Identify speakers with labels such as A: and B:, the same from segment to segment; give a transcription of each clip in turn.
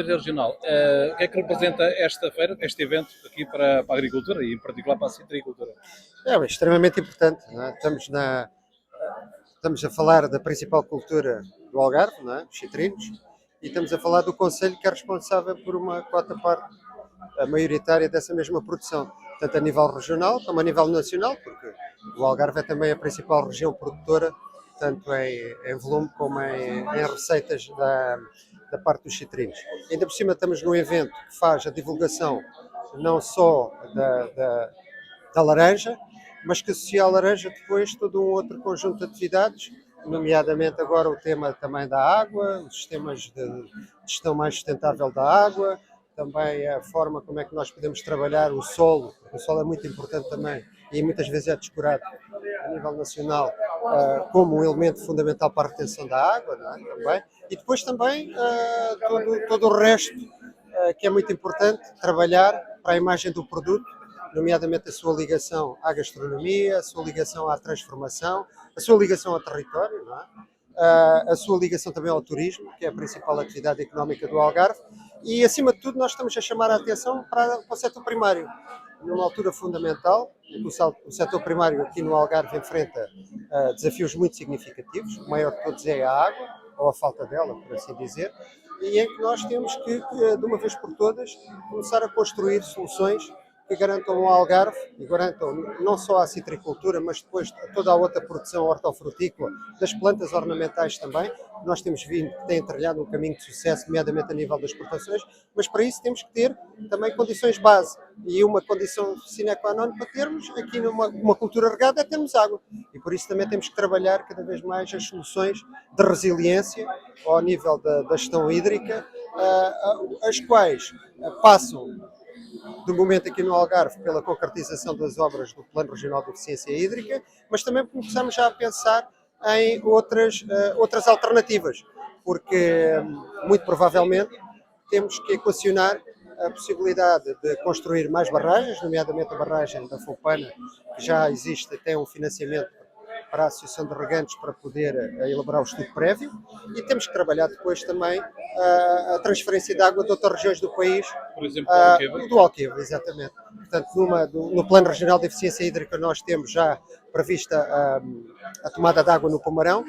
A: Regional, o que é que representa esta feira, este evento aqui para a agricultura e em particular para a citricultura?
B: É extremamente importante. Não é? Estamos a falar da principal cultura do Algarve, não é? Os citrinos, e estamos a falar do Conselho que é responsável por uma quota parte maioritária dessa mesma produção, tanto a nível regional como a nível nacional, porque o Algarve é também a principal região produtora, tanto em volume como em receitas da parte dos citrinos. Ainda por cima estamos num evento que faz a divulgação não só da laranja, mas que associa à laranja depois todo um outro conjunto de atividades, nomeadamente agora o tema também da água, os sistemas de gestão mais sustentável da água, também a forma como é que nós podemos trabalhar o solo é muito importante também e muitas vezes é descurado a nível nacional como um elemento fundamental para a retenção da água, não é? Também. E depois também todo o resto que é muito importante trabalhar para a imagem do produto, nomeadamente a sua ligação à gastronomia, a sua ligação à transformação, a sua ligação ao território, não é? A sua ligação também ao turismo, que é a principal atividade económica do Algarve, e acima de tudo nós estamos a chamar a atenção para o setor primário, numa altura fundamental, em que o setor primário aqui no Algarve enfrenta desafios muito significativos, o maior de todos é a água, ou a falta dela, por assim dizer, e em que nós temos que, de uma vez por todas, começar a construir soluções que garantam ao Algarve e garantam não só a citricultura, mas depois toda a outra produção hortofrutícola, das plantas ornamentais também. Nós temos vindo, tem trilhado um caminho de sucesso, nomeadamente a nível das exportações, mas para isso temos que ter também condições base. E uma condição sine qua non para termos aqui numa cultura regada é termos água. E por isso também temos que trabalhar cada vez mais as soluções de resiliência ao nível da gestão hídrica, as quais passam do momento aqui no Algarve pela concretização das obras do Plano Regional de Eficiência Hídrica, mas também começamos já a pensar em outras alternativas, porque muito provavelmente temos que equacionar a possibilidade de construir mais barragens, nomeadamente a barragem da Foupana, que já existe, tem um financiamento para a Associação de Regantes para poder elaborar o estudo prévio, e temos que trabalhar depois também a transferência de água de outras regiões do país.
A: Por exemplo, o Alqueva?
B: Do Alqueva, exatamente. Portanto, no Plano Regional de Eficiência Hídrica nós temos já prevista a tomada de água no Pomarão.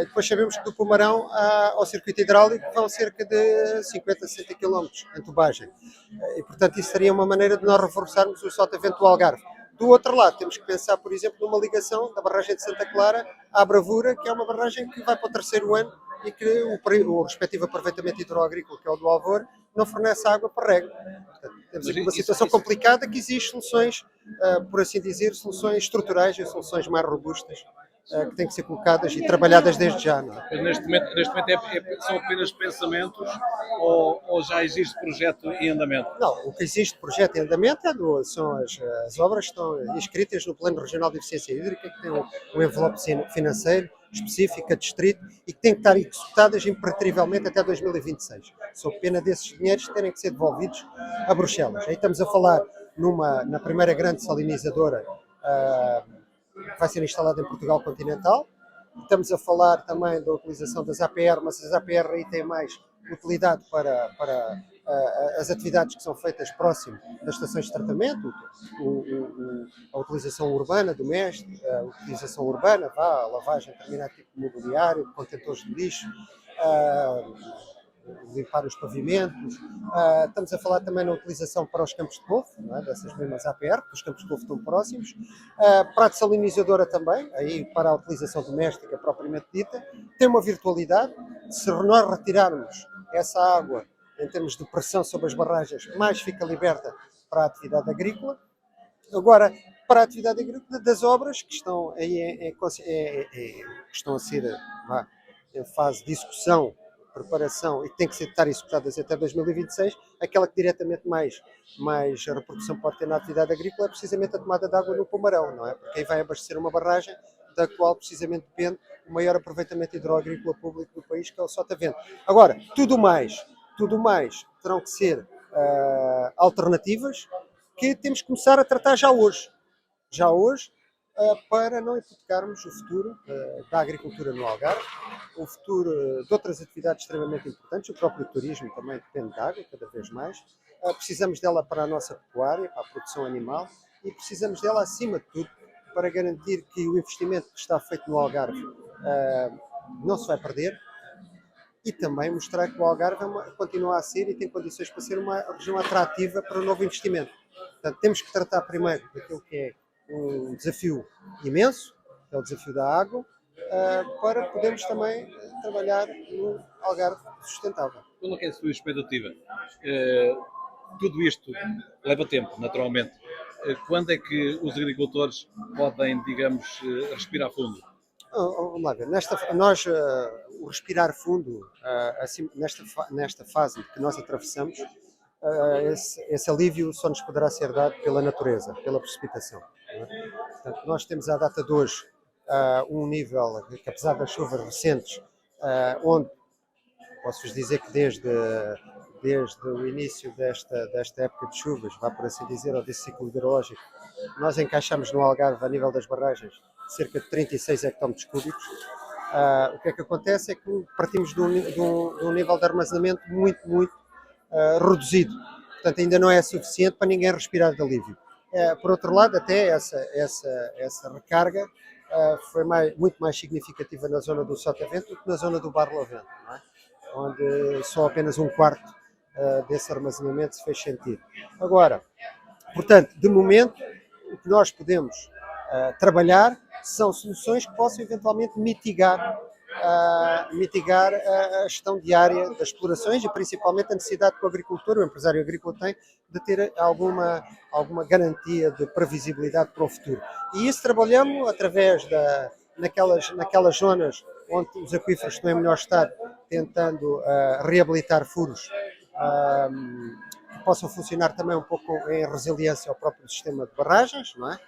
B: Depois sabemos que do Pomarão ao circuito hidráulico vão cerca de 50, 60 km em tubagem. E, portanto, isso seria uma maneira de nós reforçarmos o sotavento do Algarve. Do outro lado, temos que pensar, por exemplo, numa ligação da barragem de Santa Clara à Bravura, que é uma barragem que vai para o terceiro ano e que o respectivo aproveitamento hidroagrícola, que é o do Alvor, não fornece água para rego. Portanto, temos aqui uma situação complicada que exige soluções, por assim dizer, soluções estruturais e soluções mais robustas que têm que ser colocadas e trabalhadas desde já. Não é?
A: Mas neste momento são apenas pensamentos ou já existe projeto em andamento?
B: Não, o que existe projeto em andamento são as obras que estão inscritas no Plano Regional de Eficiência Hídrica, que tem um envelope financeiro específico a distrito e que tem que estar executadas imperativamente até 2026. Sou pena desses dinheiros terem que ser devolvidos a Bruxelas. Aí estamos a falar na primeira grande salinizadora que vai ser instalada em Portugal continental. Estamos a falar também da utilização das APR, mas as APR aí têm mais utilidade para as atividades que são feitas próximo das estações de tratamento, a utilização urbana doméstica, a utilização urbana, a lavagem de determinado tipo de mobiliário, contentores de lixo, limpar os pavimentos. Estamos a falar também na utilização para os campos de golfe, é? Dessas mesmas APR, porque os campos de golfe estão próximos. Para a dessalinizadora também, aí para a utilização doméstica propriamente dita, tem uma virtualidade. Se nós retirarmos essa água em termos de pressão sobre as barragens, mais fica liberta para a atividade agrícola. Agora, para a atividade agrícola das obras que estão, que estão a ser em fase de execução, preparação e que têm que estar executadas até 2026, aquela que diretamente mais repercussão pode ter na atividade agrícola é precisamente a tomada de água no Pomarão, não é? Porque aí vai abastecer uma barragem da qual precisamente depende o maior aproveitamento hidroagrícola público do país, que é o Sotavento. Agora, tudo mais terão que ser alternativas que temos que começar a tratar já hoje. Já hoje, para não hipotecarmos o futuro da agricultura no Algarve, o futuro de outras atividades extremamente importantes, o próprio turismo também depende de água, cada vez mais. Precisamos dela para a nossa pecuária, para a produção animal, e precisamos dela, acima de tudo, para garantir que o investimento que está feito no Algarve não se vai perder, e também mostrar que o Algarve continua a ser e tem condições para ser uma região atrativa para o novo investimento. Portanto, temos que tratar primeiro daquilo que é um desafio imenso, que é o desafio da água, para podermos também trabalhar no Algarve sustentável.
A: Qual é que é a sua expectativa? Tudo isto leva tempo, naturalmente. Quando é que os agricultores podem, digamos, respirar fundo?
B: Vamos lá ver, o respirar fundo, assim, nesta fase que nós atravessamos, esse alívio só nos poderá ser dado pela natureza, pela precipitação. Não é? Portanto, nós temos à data de hoje um nível que, apesar das chuvas recentes, onde posso-vos dizer que desde o início desta época de chuvas, vá por assim dizer, ou desse ciclo hidrológico, nós encaixamos no Algarve, a nível das barragens, cerca de 36 hectómetros cúbicos. O que é que acontece é que partimos de um nível de armazenamento muito reduzido. Portanto, ainda não é suficiente para ninguém respirar de alívio. Por outro lado, até essa recarga foi muito mais significativa na zona do Sotavento do que na zona do Barlovento, não é? Onde só apenas um quarto desse armazenamento se fez sentir. Agora, portanto, de momento, o que nós podemos trabalhar são soluções que possam eventualmente mitigar a gestão diária das explorações e principalmente a necessidade que o agricultor, o empresário agrícola tem de ter alguma garantia de previsibilidade para o futuro. E isso trabalhamos através naquelas zonas onde os aquíferos estão em melhor estado, tentando reabilitar furos que possam funcionar também um pouco em resiliência ao próprio sistema de barragens, não é?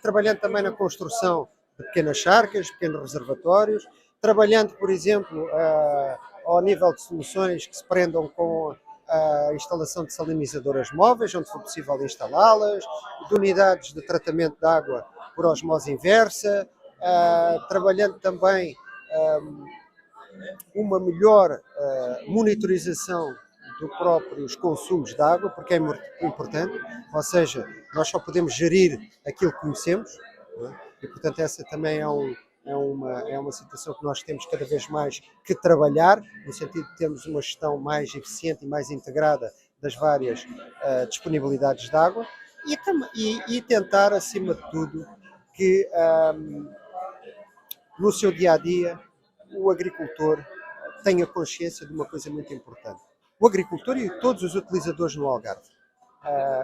B: Trabalhando também na construção de pequenas charcas, pequenos reservatórios, trabalhando, por exemplo, ao nível de soluções que se prendam com a instalação de salinizadoras móveis, onde for possível instalá-las, de unidades de tratamento de água por osmose inversa, trabalhando também uma melhor monitorização dos próprios consumos de água, porque é muito importante, ou seja, nós só podemos gerir aquilo que conhecemos, não é? E portanto essa também é uma situação que nós temos cada vez mais que trabalhar, no sentido de termos uma gestão mais eficiente e mais integrada das várias disponibilidades de água e tentar, acima de tudo, que no seu dia-a-dia o agricultor tenha consciência de uma coisa muito importante. O agricultor e todos os utilizadores no Algarve.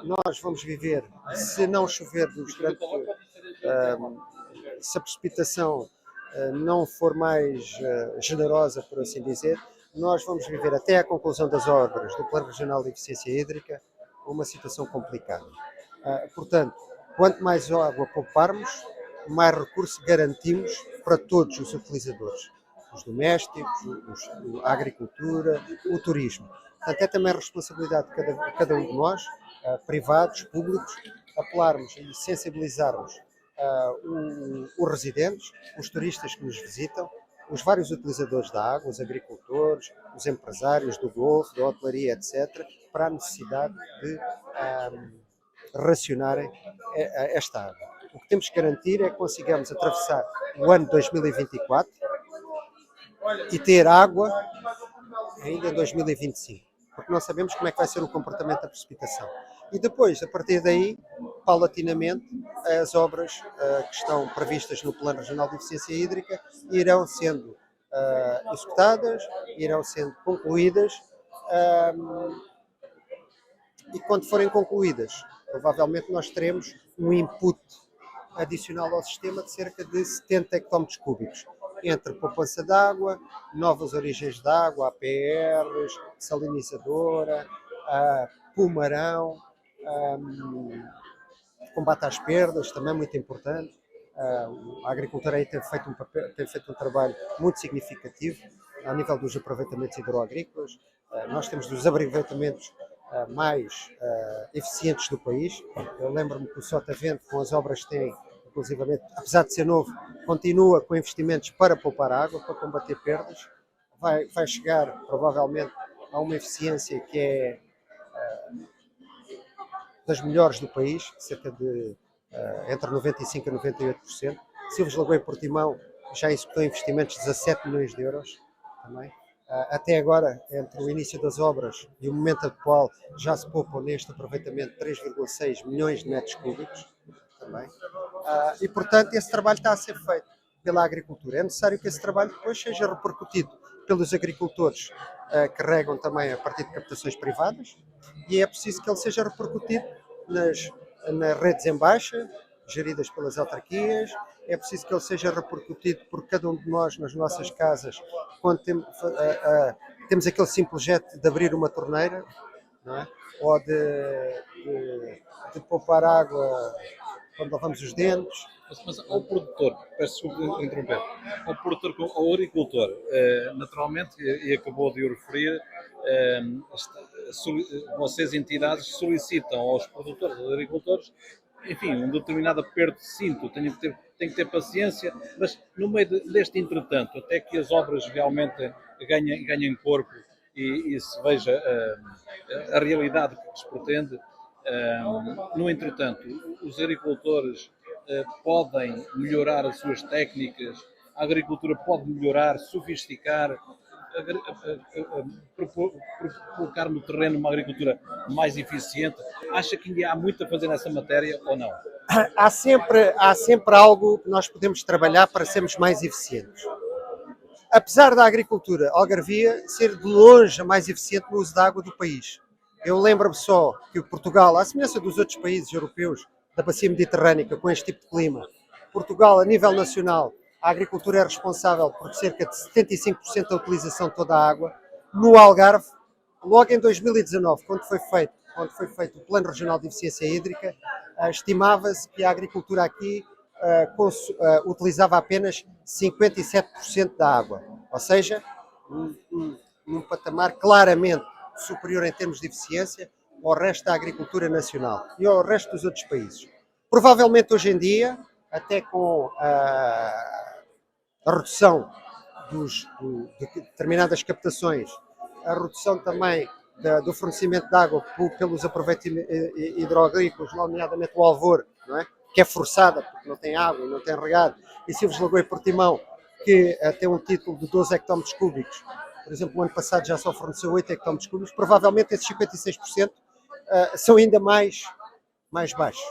B: Nós vamos viver, se não chover durante se a precipitação não for mais generosa, por assim dizer, nós vamos viver até a conclusão das obras do Plano Regional de Eficiência Hídrica uma situação complicada. Portanto, quanto mais água pouparmos, mais recurso garantimos para todos os utilizadores, os domésticos, a agricultura, o turismo. Portanto, é também a responsabilidade de cada um de nós, privados, públicos, apelarmos e sensibilizarmos os residentes, os turistas que nos visitam, os vários utilizadores da água, os agricultores, os empresários do golfe, da hotelaria, etc., para a necessidade de racionarem esta água. O que temos que garantir é que consigamos atravessar o ano 2024 e ter água ainda em 2025, porque não sabemos como é que vai ser o comportamento da precipitação. E depois, a partir daí, paulatinamente, as obras que estão previstas no Plano Regional de Eficiência Hídrica irão sendo executadas, irão sendo concluídas e quando forem concluídas, provavelmente nós teremos um input adicional ao sistema de cerca de 70 hectómetros cúbicos, entre poupança de água, novas origens de água, APRs, salinizadora, pumarão, combate às perdas, também muito importante. A agricultura aí tem feito um trabalho muito significativo a nível dos aproveitamentos hidroagrícolas. Nós temos dos aproveitamentos mais eficientes do país. Eu lembro-me que o Sotavento, com as obras que tem inclusivamente, apesar de ser novo, continua com investimentos para poupar água, para combater perdas. Vai chegar, provavelmente, a uma eficiência que é das melhores do país, cerca de entre 95% a 98%. Silves Lagoa e Portimão já executou investimentos de 17 milhões de euros também. Até agora, entre o início das obras e o momento atual, já se poupam neste aproveitamento 3,6 milhões de metros cúbicos também. E, portanto, esse trabalho está a ser feito pela agricultura. É necessário que esse trabalho depois seja repercutido pelos agricultores que regam também a partir de captações privadas, e é preciso que ele seja repercutido nas redes em baixa, geridas pelas autarquias. É preciso que ele seja repercutido por cada um de nós nas nossas casas, quando temos aquele simples gesto de abrir uma torneira, não é? Ou de poupar água quando lavamos os dentes.
A: Mas ao produtor, peço desculpa de interromper, ao agricultor, naturalmente, e acabou de o referir, vocês, entidades, solicitam aos produtores, aos agricultores, enfim, um determinado aperto de cinto, tem que ter paciência, mas no meio deste entretanto, até que as obras realmente ganhem corpo e se veja a realidade que se pretende, no entretanto, os agricultores podem melhorar as suas técnicas, a agricultura pode melhorar, sofisticar, colocar no terreno uma agricultura mais eficiente. Acha que ainda há muito a fazer nessa matéria ou não?
B: Há sempre algo que nós podemos trabalhar para sermos mais eficientes. Apesar da agricultura algarvia ser de longe a mais eficiente no uso da água do país. Eu lembro-me só que Portugal, à semelhança dos outros países europeus da bacia mediterrânica com este tipo de clima, Portugal, a nível nacional, a agricultura é responsável por cerca de 75% da utilização de toda a água. No Algarve, logo em 2019, quando foi feito o Plano Regional de Eficiência Hídrica, estimava-se que a agricultura aqui utilizava apenas 57% da água, ou seja, num patamar claramente superior em termos de eficiência ao resto da agricultura nacional e ao resto dos outros países. Provavelmente hoje em dia, até com a redução de determinadas captações, a redução também do fornecimento de água pelos aproveitamentos hidroagrícolas, nomeadamente o Alvor, não é? Que é forçada porque não tem água, não tem regado, e Silves Lagoa e Portimão, que tem um título de 12 hectómetros cúbicos, por exemplo, o ano passado já só forneceu 8 hectómetros cúbicos, provavelmente esses 56% são ainda mais baixos.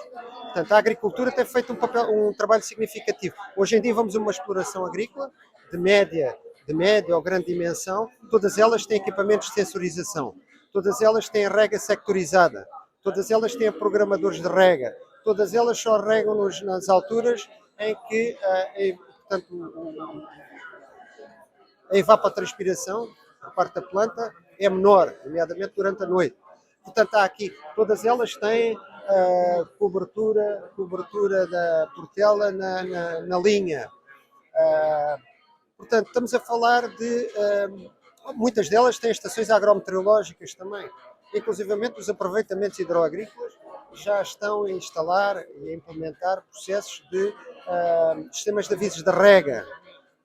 B: Portanto, a agricultura tem feito um trabalho significativo. Hoje em dia vamos a uma exploração agrícola de média ou grande dimensão, todas elas têm equipamentos de sensorização, todas elas têm rega sectorizada, todas elas têm programadores de rega, todas elas só regam nas alturas em que portanto, a evapotranspiração por parte da planta é menor, nomeadamente durante a noite. Portanto, há aqui, todas elas têm cobertura da portela na linha. Portanto, estamos a falar de... muitas delas têm estações agrometeorológicas também. Inclusivamente os aproveitamentos hidroagrícolas já estão a instalar e a implementar processos de sistemas de avisos de rega,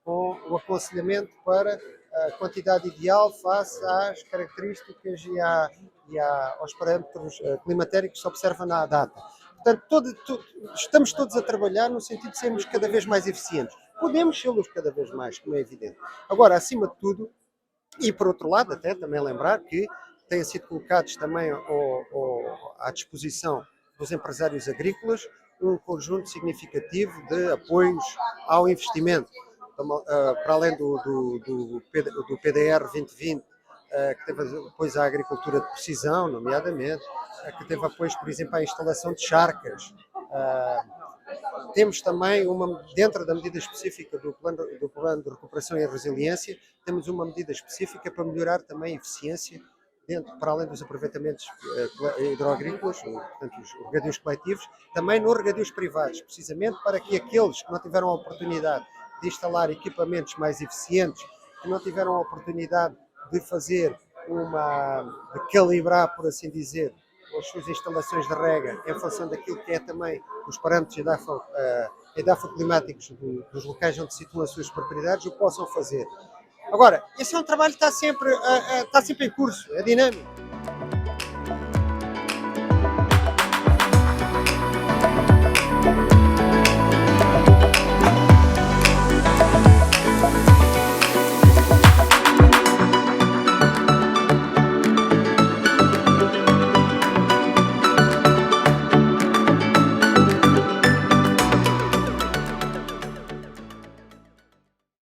B: com o aconselhamento para a quantidade ideal face às características e aos parâmetros climatéricos que se observam na data. Portanto, estamos todos a trabalhar no sentido de sermos cada vez mais eficientes. Podemos ser-los cada vez mais, como é evidente. Agora, acima de tudo, e por outro lado, até também lembrar que têm sido colocados também à disposição dos empresários agrícolas um conjunto significativo de apoios ao investimento. Para além do PDR 2020, que teve apoios à agricultura de precisão, nomeadamente, que teve apoios, por exemplo, à instalação de charcas. Temos também, dentro da medida específica do plano de recuperação e resiliência, temos uma medida específica para melhorar também a eficiência, para além dos aproveitamentos hidroagrícolas, portanto, os regadios coletivos, também nos regadios privados, precisamente para que aqueles que não tiveram a oportunidade de instalar equipamentos mais eficientes, que não tiveram a oportunidade de fazer de calibrar, por assim dizer, as suas instalações de rega em função daquilo que é também os parâmetros da edafoclimáticos dos locais onde situam as suas propriedades o possam fazer. Agora, esse é um trabalho que está sempre em curso, é dinâmico.